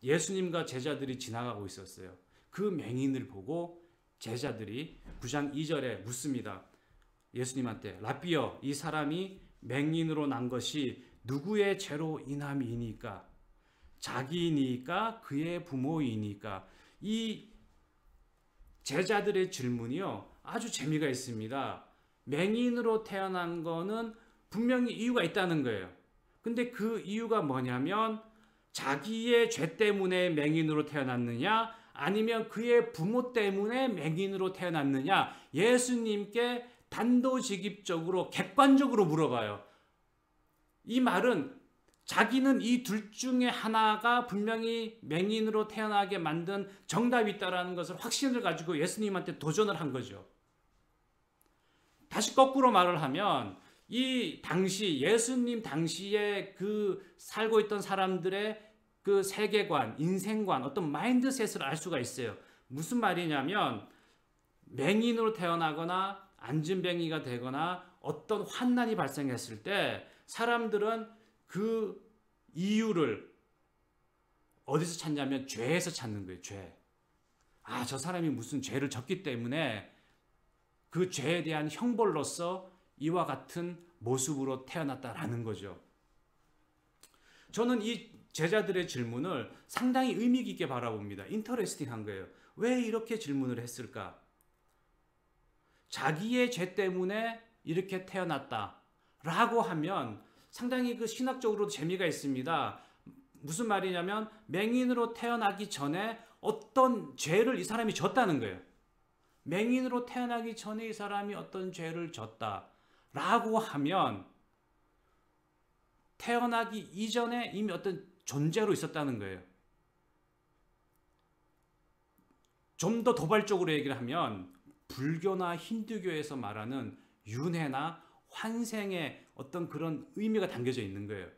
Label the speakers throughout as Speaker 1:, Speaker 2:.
Speaker 1: 예수님과 제자들이 지나가고 있었어요. 그 맹인을 보고 제자들이 9장 2절에 묻습니다. 예수님한테 라삐여, 이 사람이 맹인으로 난 것이 누구의 죄로 인함이니까? 자기니까 그의 부모이니까? 이 제자들의 질문이요, 아주 재미가 있습니다. 맹인으로 태어난 거는 분명히 이유가 있다는 거예요. 근데 그 이유가 뭐냐면 자기의 죄 때문에 맹인으로 태어났느냐, 아니면 그의 부모 때문에 맹인으로 태어났느냐, 예수님께 단도직입적으로 객관적으로 물어봐요. 이 말은 자기는 이 둘 중에 하나가 분명히 맹인으로 태어나게 만든 정답이 있다는 것을 확신을 가지고 예수님한테 도전을 한 거죠. 다시 거꾸로 말을 하면 이 당시 예수님 당시에 그 살고 있던 사람들의 그 세계관, 인생관, 어떤 마인드셋을 알 수가 있어요. 무슨 말이냐면 맹인으로 태어나거나 안진뱅이가 되거나 어떤 환난이 발생했을 때 사람들은 그 이유를 어디서 찾냐면 죄에서 찾는 거예요. 죄. 아, 저 사람이 무슨 죄를 졌기 때문에 그 죄에 대한 형벌로서 이와 같은 모습으로 태어났다라는 거죠. 저는 이 제자들의 질문을 상당히 의미 깊게 바라봅니다. 인터레스팅한 거예요. 왜 이렇게 질문을 했을까? 자기의 죄 때문에 이렇게 태어났다라고 하면 상당히 그 신학적으로도 재미가 있습니다. 무슨 말이냐면 맹인으로 태어나기 전에 어떤 죄를 이 사람이 졌다는 거예요. 맹인으로 태어나기 전에 이 사람이 어떤 죄를 졌다라고 하면 태어나기 이전에 이미 어떤 존재로 있었다는 거예요. 좀 더 도발적으로 얘기를 하면 불교나 힌두교에서 말하는 윤회나 환생의 어떤 그런 의미가 담겨져 있는 거예요.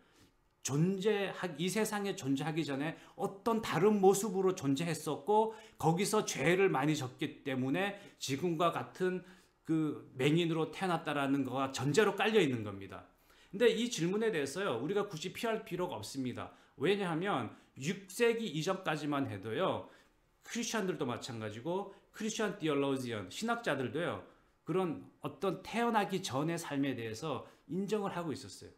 Speaker 1: 이 세상에 존재하기 전에 어떤 다른 모습으로 존재했었고 거기서 죄를 많이 졌기 때문에 지금과 같은 그 맹인으로 태어났다라는 거가 전제로 깔려 있는 겁니다. 근데 이 질문에 대해서요, 우리가 굳이 피할 필요가 없습니다. 왜냐하면 6세기 이전까지만 해도요, 크리스천들도 마찬가지고 크리스천 디얼로지언, 신학자들도요, 그런 어떤 태어나기 전의 삶에 대해서 인정을 하고 있었어요.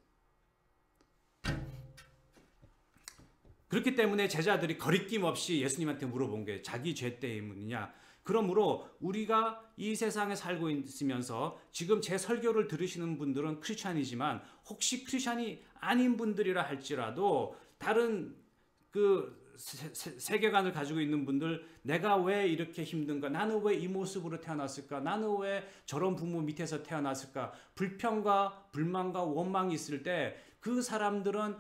Speaker 1: 그렇기 때문에 제자들이 거리낌 없이 예수님한테 물어본 게 자기 죄 때문이냐. 그러므로 우리가 이 세상에 살고 있으면서 지금 제 설교를 들으시는 분들은 크리스찬이지만 혹시 크리스찬이 아닌 분들이라 할지라도 다른 그 세계관을 가지고 있는 분들, 내가 왜 이렇게 힘든가? 나는 왜 이 모습으로 태어났을까? 나는 왜 저런 부모 밑에서 태어났을까? 불평과 불만과 원망이 있을 때 그 사람들은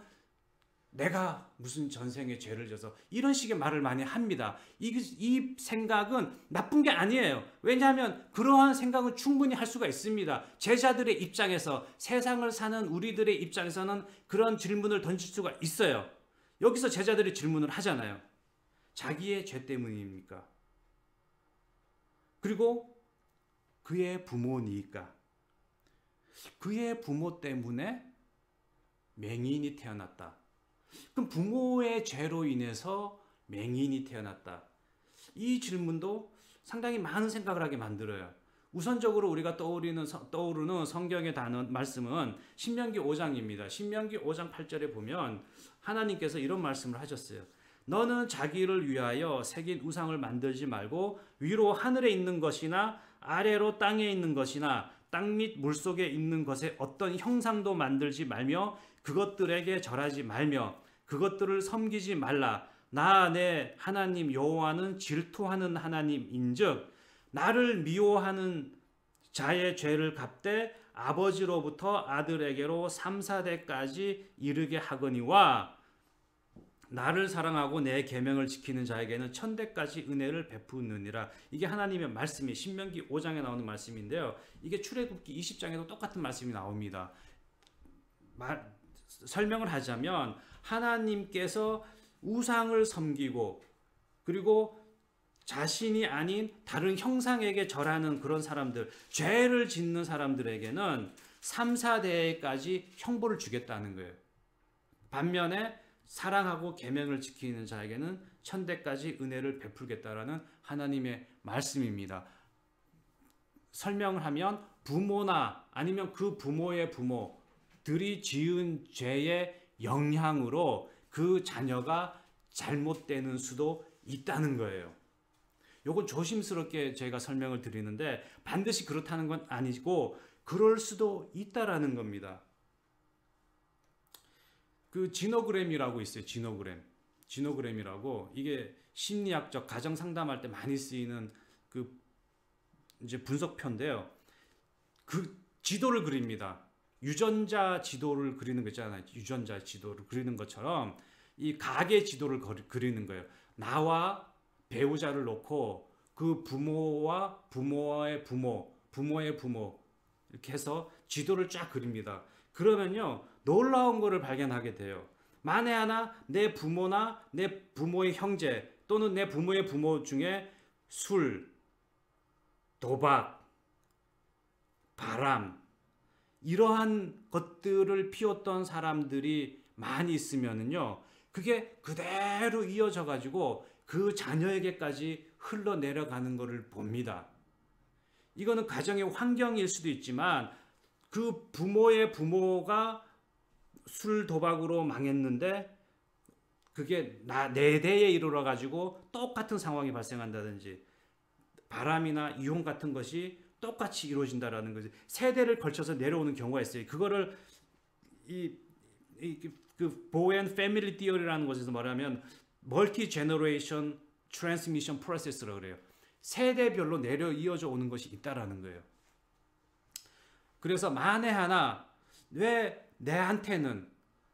Speaker 1: 내가 무슨 전생에 죄를 져서 이런 식의 말을 많이 합니다. 이 생각은 나쁜 게 아니에요. 왜냐하면 그러한 생각은 충분히 할 수가 있습니다. 제자들의 입장에서, 세상을 사는 우리들의 입장에서는 그런 질문을 던질 수가 있어요. 여기서 제자들이 질문을 하잖아요. 자기의 죄 때문입니까? 그리고 그의 부모니까. 그의 부모 때문에 맹인이 태어났다. 그럼 부모의 죄로 인해서 맹인이 태어났다. 이 질문도 상당히 많은 생각을 하게 만들어요. 우선적으로 우리가 떠오르는 성경의 말씀은 신명기 5장입니다. 신명기 5장 8절에 보면 하나님께서 이런 말씀을 하셨어요. 너는 자기를 위하여 새긴 우상을 만들지 말고 위로 하늘에 있는 것이나 아래로 땅에 있는 것이나 땅 및 물속에 있는 것에 어떤 형상도 만들지 말며 그것들에게 절하지 말며 그것들을 섬기지 말라. 나 내 하나님 여호와는 질투하는 하나님인즉 나를 미워하는 자의 죄를 갚되 아버지로부터 아들에게로 3, 4대까지 이르게 하거니와 나를 사랑하고 내 계명을 지키는 자에게는 1000대까지 은혜를 베푸느니라. 이게 하나님의 말씀이 신명기 5장에 나오는 말씀인데요. 이게 출애굽기 20장에도 똑같은 말씀이 나옵니다. 설명을 하자면 하나님께서 우상을 섬기고 그리고 자신이 아닌 다른 형상에게 절하는 그런 사람들, 죄를 짓는 사람들에게는 3, 4대까지 형벌을 주겠다는 거예요. 반면에 사랑하고 계명을 지키는 자에게는 천대까지 은혜를 베풀겠다라는 하나님의 말씀입니다. 설명을 하면 부모나 아니면 그 부모의 부모들이 지은 죄의 영향으로 그 자녀가 잘못되는 수도 있다는 거예요. 요건 조심스럽게 제가 설명을 드리는데 반드시 그렇다는 건 아니고 그럴 수도 있다라는 겁니다. 그 지노그램이라고 있어요. 지노그램이라고 이게 심리학적 가정 상담할 때 많이 쓰이는 그 이제 분석표인데요. 그 지도를 그립니다. 유전자 지도를 그리는 거 있잖아요. 유전자 지도를 그리는 것처럼 이 가계 지도를 그리는 거예요. 나와 배우자를 놓고 그 부모와 부모의 부모, 부모의 부모 이렇게 해서 지도를 쫙 그립니다. 그러면요 놀라운 거를 발견하게 돼요. 만에 하나 내 부모나 내 부모의 형제 또는 내 부모의 부모 중에 술, 도박, 바람 이러한 것들을 피웠던 사람들이 많이 있으면은요 그게 그대로 이어져 가지고 그 자녀에게까지 흘러내려가는 것을 봅니다. 이거는 가정의 환경일 수도 있지만 그 부모의 부모가 술 도박으로 망했는데 그게 내 대에 이르러 가지고 똑같은 상황이 발생한다든지 바람이나 이혼 같은 것이 똑같이 이루어진다라는 거지. 세대를 걸쳐서 내려오는 경우가 있어요. 그거를 그 보앤 패밀리 티어리라는 것에서 말하면 멀티 제너레이션 트랜스미션 프로세스라고 그래요. 세대별로 내려 이어져 오는 것이 있다라는 거예요. 그래서 만에 하나 왜 내한테는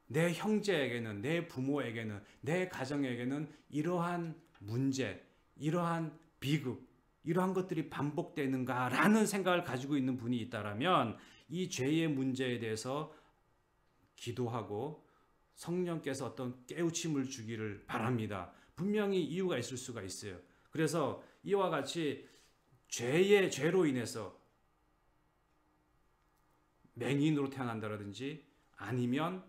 Speaker 1: 내 형제에게는 내 부모에게는 내 가정에게는 이러한 문제, 이러한 비극, 이러한 것들이 반복되는가라는 생각을 가지고 있는 분이 있다라면 이 죄의 문제에 대해서 기도하고 성령께서 어떤 깨우침을 주기를 바랍니다. 분명히 이유가 있을 수가 있어요. 그래서 이와 같이 죄로 인해서 맹인으로 태어난다든지 아니면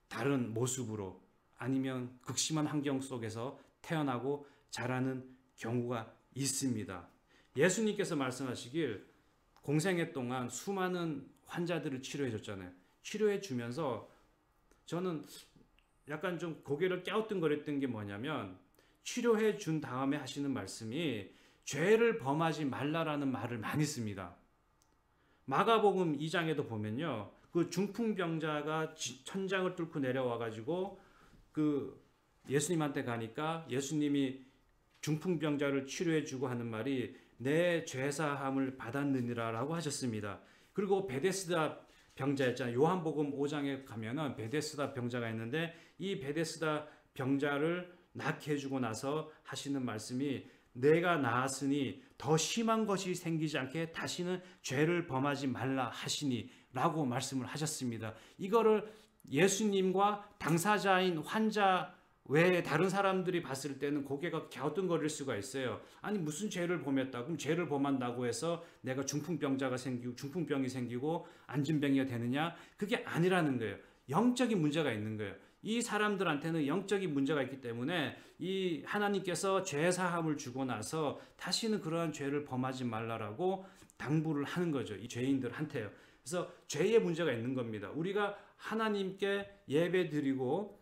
Speaker 1: 다른 모습으로 아니면 극심한 환경 속에서 태어나고 자라는 경우가 있습니다. 예수님께서 말씀하시길 공생애 동안 수많은 환자들을 치료해 줬잖아요. 치료해 주면서 저는 약간 좀 고개를 갸우뚱거렸던 게 뭐냐면 치료해 준 다음에 하시는 말씀이 죄를 범하지 말라라는 말을 많이 씁니다. 마가복음 2장에도 보면요. 그 중풍병자가 천장을 뚫고 내려와 가지고 그 예수님한테 가니까 예수님이 중풍병자를 치료해 주고 하는 말이 내 죄사함을 받았느니라라고 하셨습니다. 그리고 베데스다 병자 있잖아요. 요한복음 5장에 가면은 베데스다 병자가 있는데 이 베데스다 병자를 낫게 해주고 나서 하시는 말씀이 내가 나았으니 더 심한 것이 생기지 않게 다시는 죄를 범하지 말라 하시니 라고 말씀을 하셨습니다. 이거를 예수님과 당사자인 환자 외에 다른 사람들이 봤을 때는 고개가 갸우뚱거릴 수가 있어요. 아니 무슨 죄를 범했다. 그럼 죄를 범한다고 해서 내가 중풍병자가 생기고 중풍병이 생기고 안진병이가 되느냐? 그게 아니라는 거예요. 영적인 문제가 있는 거예요. 이 사람들한테는 영적인 문제가 있기 때문에 이 하나님께서 죄 사함을 주고 나서 다시는 그러한 죄를 범하지 말라라고 당부를 하는 거죠. 이 죄인들한테요. 그래서 죄의 문제가 있는 겁니다. 우리가 하나님께 예배 드리고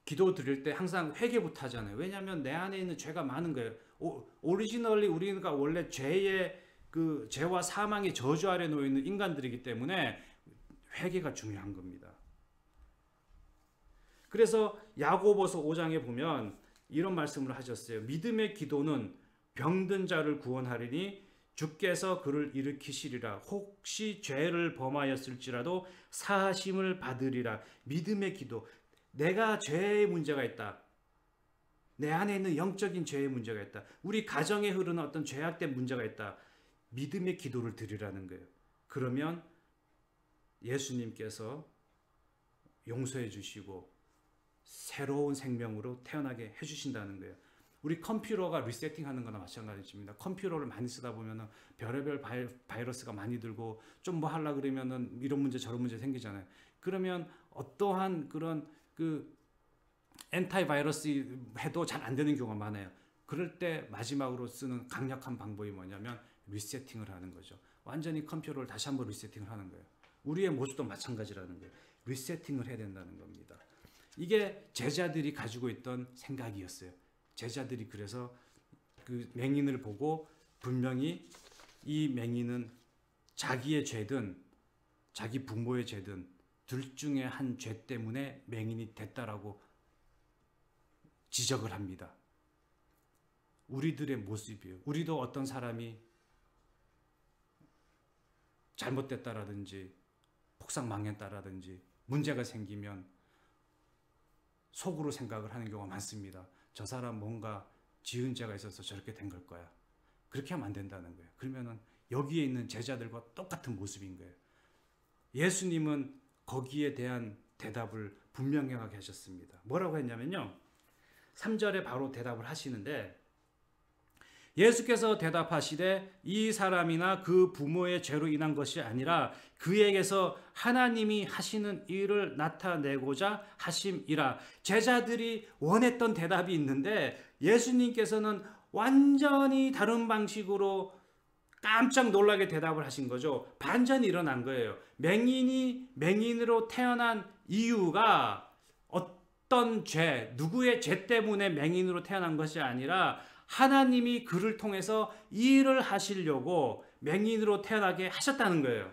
Speaker 1: 기도 드릴 때 항상 회개부터 하잖아요. 왜냐하면 내 안에 있는 죄가 많은 거예요. 오리지널리 우리가 원래 죄와 사망의 저주 아래 놓여 있는 인간들이기 때문에 회개가 중요한 겁니다. 그래서 야고보서 5장에 보면 이런 말씀을 하셨어요. 믿음의 기도는 병든 자를 구원하리니 주께서 그를 일으키시리라. 혹시 죄를 범하였을지라도 사하심을 받으리라. 믿음의 기도. 내가 죄의 문제가 있다. 내 안에 있는 영적인 죄의 문제가 있다. 우리 가정에 흐르는 어떤 죄악된 문제가 있다. 믿음의 기도를 드리라는 거예요. 그러면 예수님께서 용서해 주시고 새로운 생명으로 태어나게 해주신다는 거예요. 우리 컴퓨터가 리세팅하는 거나 마찬가지입니다. 컴퓨터를 많이 쓰다 보면 별의별 바이러스가 많이 들고 좀 뭐 하려고 그러면 이런 문제 저런 문제 생기잖아요. 그러면 어떠한 그런 그 엔타이바이러스 해도 잘 안 되는 경우가 많아요. 그럴 때 마지막으로 쓰는 강력한 방법이 뭐냐면 리세팅을 하는 거죠. 완전히 컴퓨터를 다시 한번 리세팅을 하는 거예요. 우리의 모습도 마찬가지라는 거예요. 리세팅을 해야 된다는 겁니다. 이게 제자들이 가지고 있던 생각이었어요. 제자들이 그래서 그 맹인을 보고 분명히 이 맹인은 자기의 죄든 자기 부모의 죄든 둘 중에 한 죄 때문에 맹인이 됐다라고 지적을 합니다. 우리들의 모습이에요. 우리도 어떤 사람이 잘못됐다라든지 폭삭망했다라든지 문제가 생기면 속으로 생각을 하는 경우가 많습니다. 저 사람 뭔가 지은 죄가 있어서 저렇게 된 걸 거야. 그렇게 하면 안 된다는 거예요. 그러면은 여기에 있는 제자들과 똑같은 모습인 거예요. 예수님은 거기에 대한 대답을 분명하게 하셨습니다. 뭐라고 했냐면요. 3절에 바로 대답을 하시는데 예수께서 대답하시되 이 사람이나 그 부모의 죄로 인한 것이 아니라 그에게서 하나님이 하시는 일을 나타내고자 하심이라. 제자들이 원했던 대답이 있는데 예수님께서는 완전히 다른 방식으로 깜짝 놀라게 대답을 하신 거죠. 반전이 일어난 거예요. 맹인이 맹인으로 태어난 이유가 어떤 죄, 누구의 죄 때문에 맹인으로 태어난 것이 아니라 하나님이 그를 통해서 일을 하시려고 맹인으로 태어나게 하셨다는 거예요.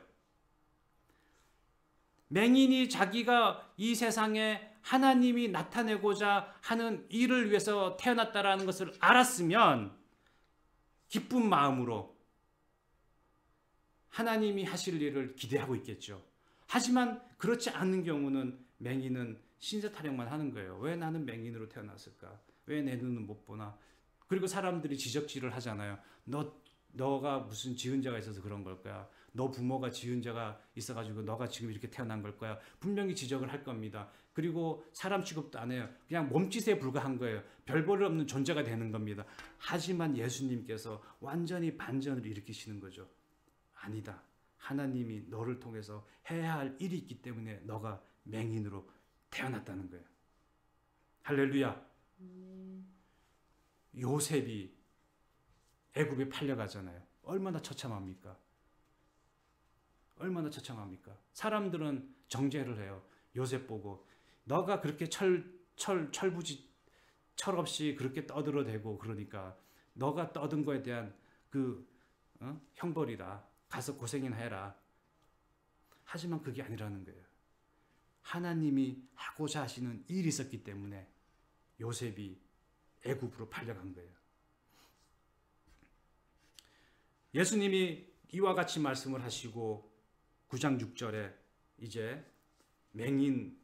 Speaker 1: 맹인이 자기가 이 세상에 하나님이 나타내고자 하는 일을 위해서 태어났다라는 것을 알았으면 기쁜 마음으로 하나님이 하실 일을 기대하고 있겠죠. 하지만 그렇지 않은 경우는 맹인은 신세 타령만 하는 거예요. 왜 나는 맹인으로 태어났을까? 왜 내 눈은 못 보나? 그리고 사람들이 지적질을 하잖아요. 너가 무슨 지은 죄가 있어서 그런 걸 거야. 너 부모가 지은 죄가 있어가지고 너가 지금 이렇게 태어난 걸 거야. 분명히 지적을 할 겁니다. 그리고 사람 취급도 안 해요. 그냥 몸짓에 불과한 거예요. 별 볼 없는 존재가 되는 겁니다. 하지만 예수님께서 완전히 반전을 일으키시는 거죠. 아니다. 하나님이 너를 통해서 해야 할 일이 있기 때문에 너가 맹인으로 태어났다는 거예요. 할렐루야. 요셉이 애굽에 팔려가잖아요. 얼마나 처참합니까? 얼마나 처참합니까? 사람들은 정죄를 해요. 요셉 보고 너가 그렇게 철부지 철없이 그렇게 떠들어대고 그러니까 너가 떠든 거에 대한 그 형벌이다. 가서 고생이나 해라. 하지만 그게 아니라는 거예요. 하나님이 하고자 하시는 일이 있었기 때문에 요셉이 애굽으로 팔려간 거예요. 예수님이 이와 같이 말씀을 하시고 9장 6절에 이제 맹인한테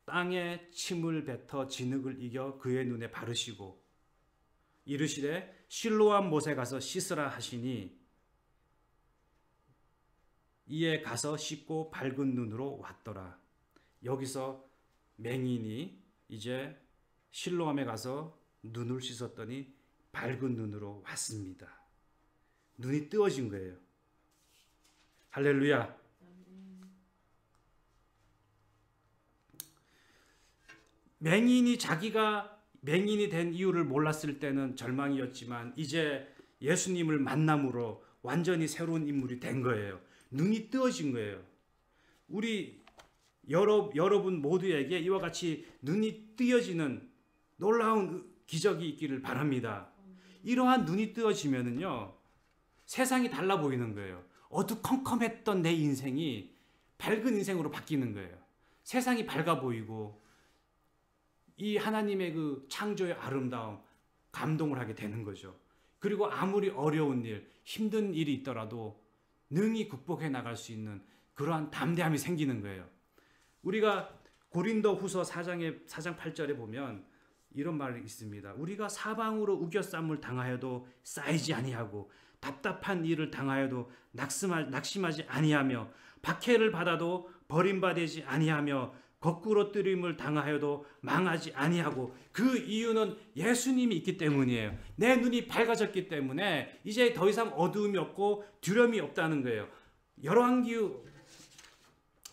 Speaker 1: 땅에 침을 뱉어 진흙을 이겨 그의 눈에 바르시고 이르시되 실로암 못에 가서 씻으라 하시니 이에 가서 씻고 밝은 눈으로 왔더라. 여기서 맹인이 이제 실로암에 가서 눈을 씻었더니 밝은 눈으로 왔습니다. 눈이 뜨어진 거예요. 할렐루야. 맹인이 자기가 맹인이 된 이유를 몰랐을 때는 절망이었지만 이제 예수님을 만남으로 완전히 새로운 인물이 된 거예요. 눈이 뜨어진 거예요. 우리 여러분 모두에게 이와 같이 눈이 뜨어지는 놀라운 기적이 있기를 바랍니다. 이러한 눈이 뜨어지면은요, 세상이 달라 보이는 거예요. 어두컴컴했던 내 인생이 밝은 인생으로 바뀌는 거예요. 세상이 밝아 보이고 이 하나님의 그 창조의 아름다움, 감동을 하게 되는 거죠. 그리고 아무리 어려운 일, 힘든 일이 있더라도 능히 극복해 나갈 수 있는 그러한 담대함이 생기는 거예요. 우리가 고린도 후서 4장 8절에 보면 이런 말이 있습니다. 우리가 사방으로 우겨쌈을 당하여도 쌓이지 아니하고 답답한 일을 당하여도 낙심하지 아니하며 박해를 받아도 버림받지 아니하며 거꾸로 뜨림을 당하여도 망하지 아니하고 그 이유는 예수님이 있기 때문이에요. 내 눈이 밝아졌기 때문에 이제 더 이상 어두움이 없고 두려움이 없다는 거예요. 열왕기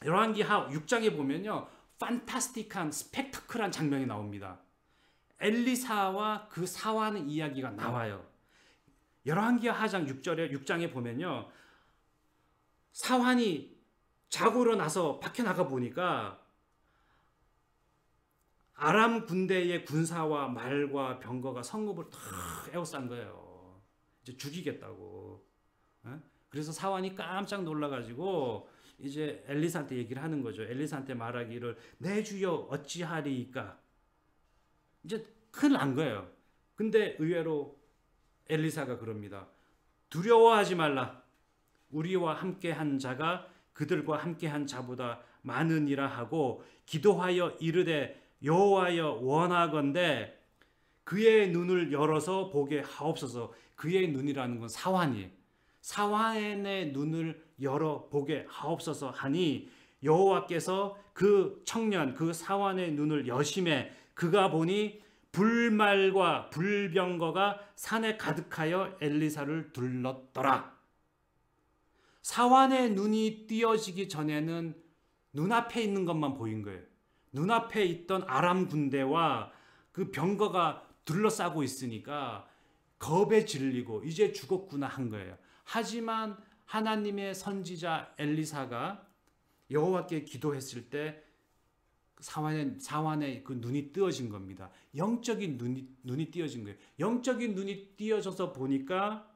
Speaker 1: 열왕기하 6장에 보면요, 판타스틱한 스펙타클한 장면이 나옵니다. 엘리사와 그 사환의 이야기가 나와요. 열왕기하 6장에 보면요, 사환이 자고 일어나서 밖에 나가 보니까 아람 군대의 군사와 말과 병거가 성읍을 다 에워싼 거예요. 이제 죽이겠다고. 그래서 사환이 깜짝 놀라가지고 이제 엘리사한테 얘기를 하는 거죠. 엘리사한테 말하기를 내 주여 어찌하리이까. 이제 큰일 난 거예요. 근데 의외로 엘리사가 그럽니다. 두려워하지 말라. 우리와 함께한 자가 그들과 함께한 자보다 많으니라 하고 기도하여 이르되 여호와여 원하건대 그의 눈을 열어서 보게 하옵소서. 그의 눈이라는 건 사환이에요. 사환의 눈을 열어 보게 하옵소서 하니 여호와께서 그 청년 그 사환의 눈을 여심해 그가 보니 불말과 불병거가 산에 가득하여 엘리사를 둘렀더라. 사환의 눈이 띄어지기 전에는 눈앞에 있는 것만 보인 거예요. 눈앞에 있던 아람 군대와 그 병거가 둘러싸고 있으니까 겁에 질리고 이제 죽었구나 한 거예요. 하지만 하나님의 선지자 엘리사가 여호와께 기도했을 때 사환의 그 눈이 띄어진 겁니다. 영적인 눈이 띄어진 거예요. 영적인 눈이 띄어져서 보니까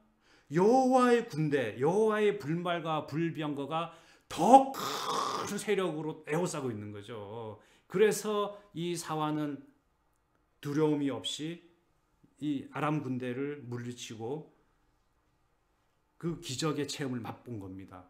Speaker 1: 여호와의 군대, 여호와의 불말과 불병거가 더 큰 세력으로 에워싸고 있는 거죠. 그래서 이 사환은 두려움이 없이 이 아람 군대를 물리치고 그 기적의 체험을 맛본 겁니다.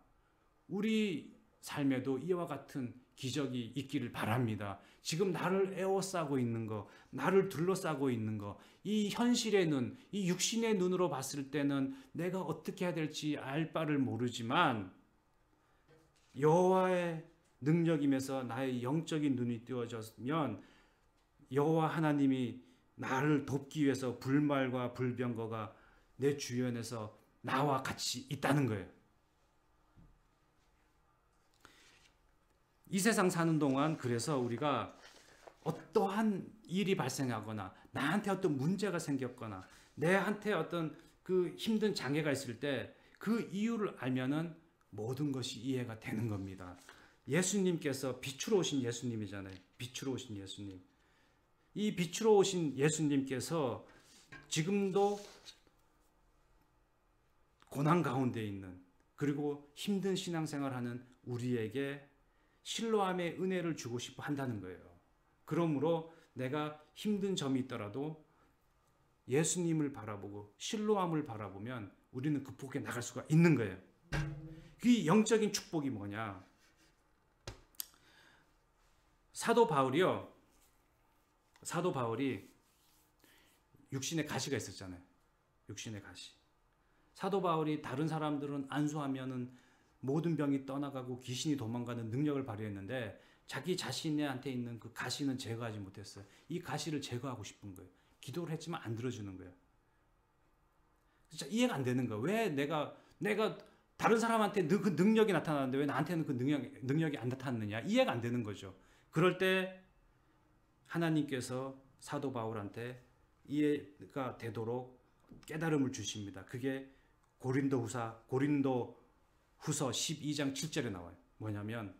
Speaker 1: 우리 삶에도 이와 같은 기적이 있기를 바랍니다. 지금 나를 에워싸고 있는 거, 나를 둘러싸고 있는 거, 이 현실의 눈, 이 육신의 눈으로 봤을 때는 내가 어떻게 해야 될지 알 바를 모르지만 여호와의 능력임에서 나의 영적인 눈이 띄어졌으면 여호와 하나님이 나를 돕기 위해서 불말과 불병거가 내 주변에서 나와 같이 있다는 거예요. 이 세상 사는 동안 그래서 우리가 어떠한 일이 발생하거나 나한테 어떤 문제가 생겼거나 내한테 어떤 그 힘든 장애가 있을 때 그 이유를 알면은 모든 것이 이해가 되는 겁니다. 예수님께서 빛으로 오신 예수님이잖아요. 빛으로 오신 예수님. 이 빛으로 오신 예수님께서 지금도 고난 가운데 있는 그리고 힘든 신앙생활하는 우리에게 실로암의 은혜를 주고 싶어 한다는 거예요. 그러므로 내가 힘든 점이 있더라도 예수님을 바라보고 실로암을 바라보면 우리는 극복해 나갈 수가 있는 거예요. 그 영적인 축복이 뭐냐? 사도 바울이 육신에 가시가 있었잖아요. 육신에 가시. 사도 바울이 다른 사람들은 안수하면은 모든 병이 떠나가고 귀신이 도망가는 능력을 발휘했는데 자기 자신한테 있는 그 가시는 제거하지 못했어요. 이 가시를 제거하고 싶은 거예요. 기도를 했지만 안 들어주는 거예요. 진짜 이해가 안 되는 거예요. 왜 내가 다른 사람한테 그 능력이 나타나는데 왜 나한테는 그 능력이 안 나타났느냐? 이해가 안 되는 거죠. 그럴 때 하나님께서 사도 바울한테 이해가 되도록 깨달음을 주십니다. 그게 고린도후서 12장 7절에 나와요. 뭐냐면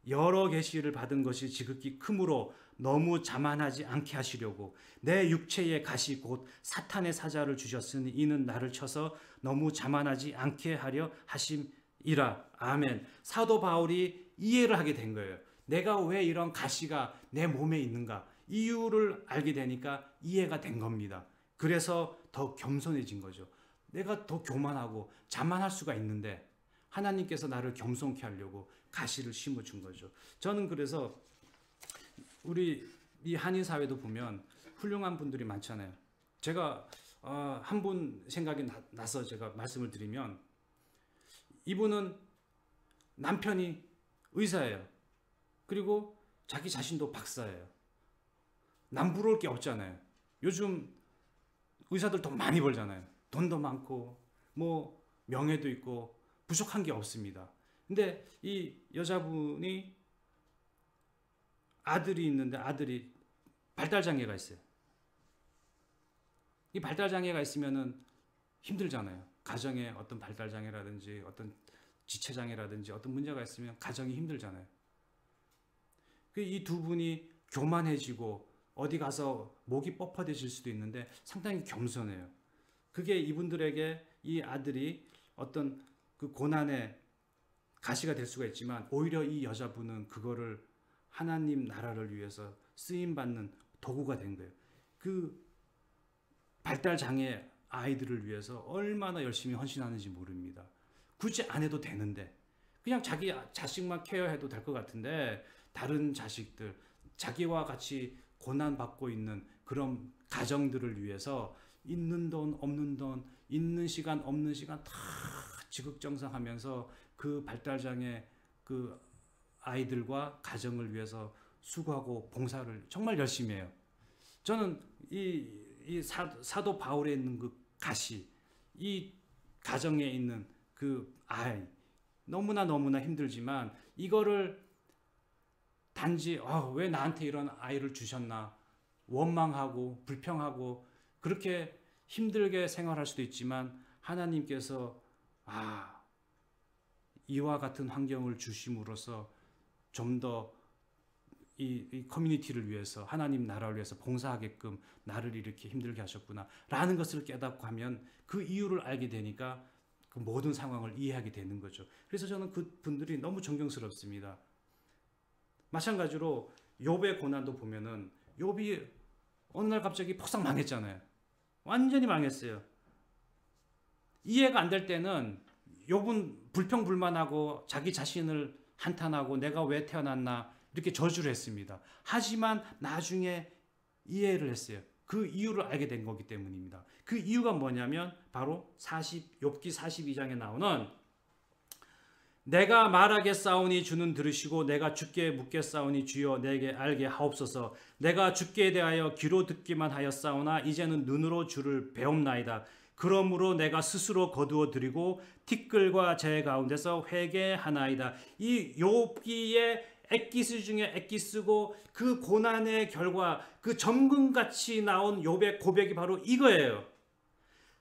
Speaker 1: 여러 계시를 받은 것이 지극히 크므로 너무 자만하지 않게 하시려고 내 육체의 가시 곧 사탄의 사자를 주셨으니 이는 나를 쳐서 너무 자만하지 않게 하려 하심이라. 아멘. 사도 바울이 이해를 하게 된 거예요. 내가 왜 이런 가시가 내 몸에 있는가? 이유를 알게 되니까 이해가 된 겁니다. 그래서 더 겸손해진 거죠. 내가 더 교만하고 자만할 수가 있는데 하나님께서 나를 겸손케 하려고 가시를 심어준 거죠. 저는 그래서 우리 이 한인 사회도 보면 훌륭한 분들이 많잖아요. 제가 한 분 생각이 나서 제가 말씀을 드리면 이분은 남편이 의사예요. 그리고 자기 자신도 박사예요. 남부러울 게 없잖아요. 요즘 의사들 돈 많이 벌잖아요. 돈도 많고 뭐 명예도 있고 부족한 게 없습니다. 근데 이 여자분이 아들이 있는데 아들이 발달장애가 있어요. 이 발달장애가 있으면은 힘들잖아요. 가정에 어떤 발달장애라든지 어떤 지체장애라든지 어떤 문제가 있으면 가정이 힘들잖아요. 이 두 분이 교만해지고 어디 가서 목이 뻣뻣해질 수도 있는데 상당히 겸손해요. 그게 이분들에게 이 아들이 어떤 그 고난의 가시가 될 수가 있지만 오히려 이 여자분은 그거를 하나님 나라를 위해서 쓰임받는 도구가 된 거예요. 그 발달장애 아이들을 위해서 얼마나 열심히 헌신하는지 모릅니다. 굳이 안 해도 되는데 그냥 자기 자식만 케어해도 될 것 같은데 다른 자식들, 자기와 같이 고난받고 있는 그런 가정들을 위해서 있는 돈 없는 돈, 있는 시간 없는 시간 다 지극정성하면서 그 발달장애 그 아이들과 가정을 위해서 수고하고 봉사를 정말 열심히 해요. 저는 이 사도 바울에 있는 그 가시, 이 가정에 있는 그 아이, 너무나 힘들지만 이거를 단지 왜 나한테 이런 아이를 주셨나 원망하고 불평하고 그렇게 힘들게 생활할 수도 있지만 하나님께서 이와 같은 환경을 주심으로써 좀 더 이 커뮤니티를 위해서 하나님 나라를 위해서 봉사하게끔 나를 이렇게 힘들게 하셨구나 라는 것을 깨닫고 하면 그 이유를 알게 되니까 그 모든 상황을 이해하게 되는 거죠. 그래서 저는 그 분들이 너무 존경스럽습니다. 마찬가지로 욥의 고난도 보면은 욥이 어느 날 갑자기 폭삭 망했잖아요. 완전히 망했어요. 이해가 안 될 때는 욥은 불평불만하고 자기 자신을 한탄하고 내가 왜 태어났나 이렇게 저주를 했습니다. 하지만 나중에 이해를 했어요. 그 이유를 알게 된 거기 때문입니다. 그 이유가 뭐냐면 바로 욥기 42장에 나오는 내가 말하겠사오니 주는 들으시고 내가 주께 묻겠사오니 주여 내게 알게 하옵소서. 내가 주께 대하여 귀로 듣기만 하였사오나 이제는 눈으로 주를 배움나이다. 그러므로 내가 스스로 거두어 드리고 티끌과 재 가운데서 회개하나이다. 이 욥기의 엑기스 중에 엑기스고 그 고난의 결과 그 점금같이 나온 욥의 고백이 바로 이거예요.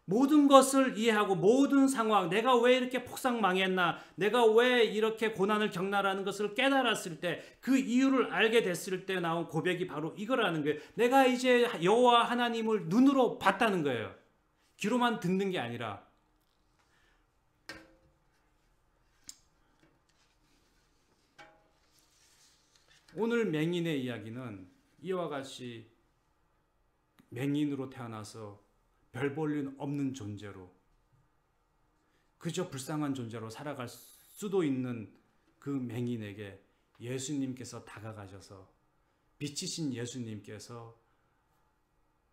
Speaker 1: 모든 것을 이해하고 모든 상황, 내가 왜 이렇게 폭삭 망했나, 내가 왜 이렇게 고난을 겪나라는 것을 깨달았을 때, 그 이유를 알게 됐을 때 나온 고백이 바로 이거라는 거예요. 내가 이제 여호와 하나님을 눈으로 봤다는 거예요. 귀로만 듣는 게 아니라. 오늘 맹인의 이야기는 이와 같이 맹인으로 태어나서 별 볼 일 없는 존재로 그저 불쌍한 존재로 살아갈 수도 있는 그 맹인에게 예수님께서 다가가셔서 빛이신 예수님께서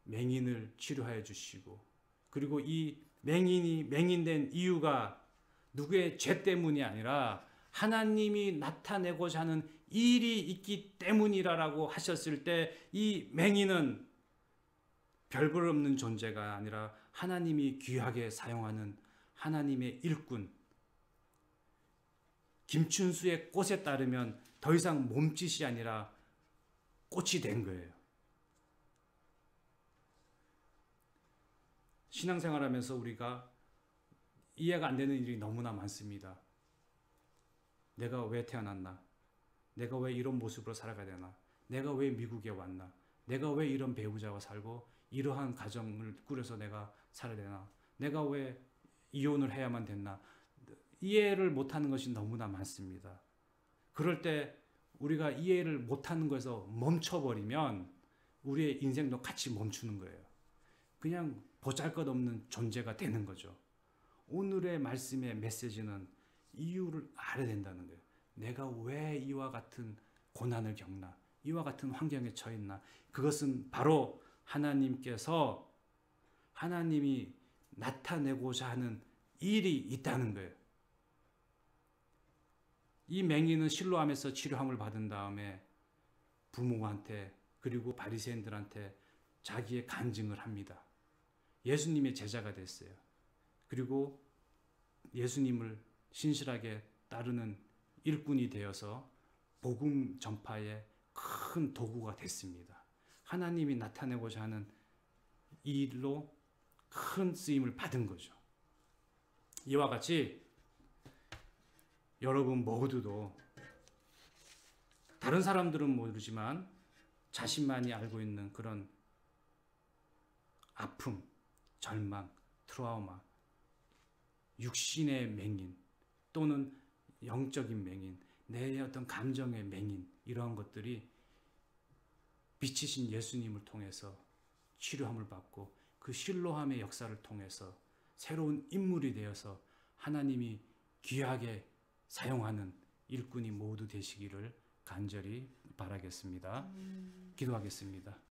Speaker 1: 맹인을 치료하여 주시고 그리고 이 맹인이 맹인된 이유가 누구의 죄 때문이 아니라 하나님이 나타내고자 하는 일이 있기 때문이라고 하셨을 때 이 맹인은 별볼 없는 존재가 아니라 하나님이 귀하게 사용하는 하나님의 일꾼, 김춘수의 꽃에 따르면 더 이상 몸짓이 아니라 꽃이 된 거예요. 신앙생활하면서 우리가 이해가 안 되는 일이 너무나 많습니다. 내가 왜 태어났나? 내가 왜 이런 모습으로 살아가야 되나? 내가 왜 미국에 왔나? 내가 왜 이런 배우자와 살고 이러한 가정을 꾸려서 내가 살아야 되나? 내가 왜 이혼을 해야만 됐나? 이해를 못하는 것이 너무나 많습니다. 그럴 때 우리가 이해를 못하는 것에서 멈춰버리면 우리의 인생도 같이 멈추는 거예요. 그냥 보잘것없는 존재가 되는 거죠. 오늘의 말씀의 메시지는 이유를 알아야 된다는 거예요. 내가 왜 이와 같은 고난을 겪나? 이와 같은 환경에 처했나? 그것은 바로 하나님께서 하나님이 나타내고자 하는 일이 있다는 거예요. 이 맹인은 실로암에서 치료함을 받은 다음에 부모한테 그리고 바리새인들한테 자기의 간증을 합니다. 예수님의 제자가 됐어요. 그리고 예수님을 신실하게 따르는 일꾼이 되어서 복음 전파에 큰 도구가 됐습니다. 하나님이 나타내고자 하는 이 일로 큰 쓰임을 받은 거죠. 이와 같이 여러분 모두도 다른 사람들은 모르지만 자신만이 알고 있는 그런 아픔, 절망, 트라우마, 육신의 맹인 또는 영적인 맹인, 내 어떤 감정의 맹인, 이러한 것들이 빛이신 예수님을 통해서 치료함을 받고 그 실로함의 역사를 통해서 새로운 인물이 되어서 하나님이 귀하게 사용하는 일꾼이 모두 되시기를 간절히 바라겠습니다. 기도하겠습니다.